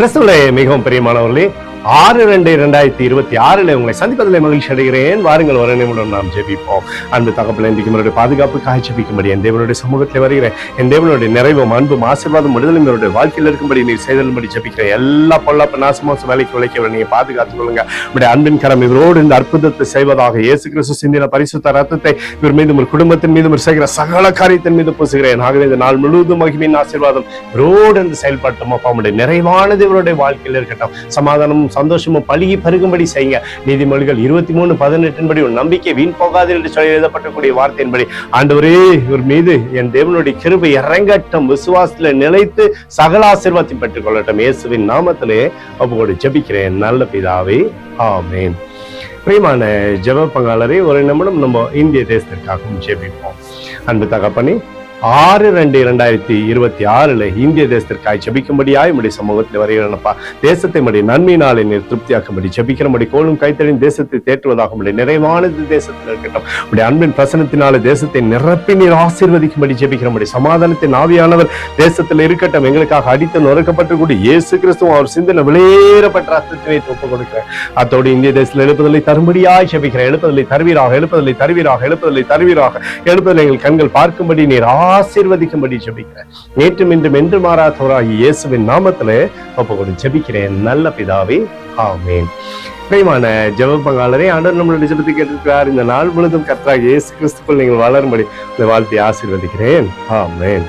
கிறிஸ்துவிலே மிகவும் பிரியமானவர்களே, 6/2/2026 உங்களை சந்திப்பதில் மகிழ்ச்சி அடைகிறேன். வாருங்கள், ஒரு நிமிடம் நாம் ஜெபிப்போம். அன்பு தகப்பனே, இன்றைக்கு என்னுடைய பாதுகாப்புக்காக ஜெபிக்கும்படி என் தேவனுடைய சமூகத்தில் வருகிறேன். என் தேவனுடைய நிறைவும் அன்பும் ஆசீர்வாதம் விடுதலும் என்னுடைய வாழ்க்கையில் இருக்கும்படி நீர் செய்தலும்படி ஜெபிக்கிறேன். எல்லா பொல்லாப்பு நாசமோச வேலைக்கு விளைக்க நீங்க பாதுகாத்துக் கொள்ளுங்க. உடைய அன்பின் கரம் இவரோடு இந்த அற்புதத்தை செய்வதாக. இயேசு கிறிஸ்து சிந்தின பரிசுத்த ரத்தத்தை இவர் மீதும் ஒரு குடும்பத்தின் மீதும் செய்கிற சகல காரியத்தின் மீது பூசுகிறேன். ஆகவே இந்த நாள் முழுவதும் மகிமையின் ஆசீர்வாதம் இவரோடு இந்த செயல்பட்டும் அப்பா, உடைய நிறைவானது இவருடைய வாழ்க்கையில் இருக்கட்டும். சமாதானமும் சந்தோஷமும் பழுகி பருகும்படி செய்யுங்க. நீதிமொழிகள் 23:18 ஒரு நம்பிக்கை வீண் போகாது என்று சொல்லி எழுதப்பட்டக்கூடிய வார்த்தையின்படி ஆண்டவரே, இவர் மீது என் தேவனுடைய கிருபை இறங்கட்டும். விசுவாசத்துல நிலைத்து சகல ஆசீர்வாதத்தை பெற்றுக் கொள்ளட்டும். இயேசுவின் நாமத்திலே அப்போடு ஜெபிக்கிறேன் நல்ல பிதாவே, ஆமென். பிரியமான ஜெப பங்காளரே, ஒரு நிமிடம் நம்ம இந்திய தேசத்திற்காகவும் ஜெபிப்போம். அன்பு தகப்பனே, 6/2/2026 இந்திய தேசத்திற்காக ஜெபிக்கும்படியாய் உம்முடைய சமூகத்தில் வருகிறேனப்பா. தேசத்தை உம்முடைய நன்மையினாலே நீர் திருப்தியாக்கும்படி ஜெபிக்கிறபடி கோலும் கைத்தறின் தேசத்தை தேற்றுவதாக உம்முடைய நிறைவானது தேசத்தில் இருக்கட்டும். உம்முடைய அன்பின் பிரசனத்தினாலே தேசத்தை நிரப்பி நீர் ஆசீர்வதிக்கும்படி ஜெபிக்கிறபடி சமாதானத்தின் ஆவியானவர் தேசத்தில் இருக்கட்டும். எங்களுக்காக அடித்து நொறுக்கப்பட்டு இயேசு கிறிஸ்துவும் அவர் சிந்தனை விலையேறப்பட்ட ரத்தத்தினை ஒப்புக் கொடுக்கிறேன். அத்தோடு இந்திய தேசத்தில் எழுப்புதலை தரும்படியாய் ஜெபிக்கிறேன். எழுப்புதலை தருவீராக, எழுப்புதலை தருவீராக, எழுப்புதலை தருவீராக. எழுப்புதலை எங்கள் கண்கள் பார்க்கும்படி நீர் ஆசீர்வதிக்கும்படி ஜெபிக்கிறேன். நேற்றும் இன்றும் என்று மாறாதவராகிய இயேசுவின் நாமத்திலே ஒப்புக்கொண்டு ஜெபிக்கிறேன் நல்ல பிதாவே, ஆமென். பிரியமான ஜெப பங்காளரே, ஆண்டவர் நம்மளுடைய ஜெபத்தை கேட்டிருக்கிறார். இந்த நாள் முழுவதும் கர்த்தராகிய இயேசு கிறிஸ்துக்குள் நீங்கள் வளரும்படி இந்த வாழ்த்தை ஆசீர்வதிக்கிறேன். ஆமென்.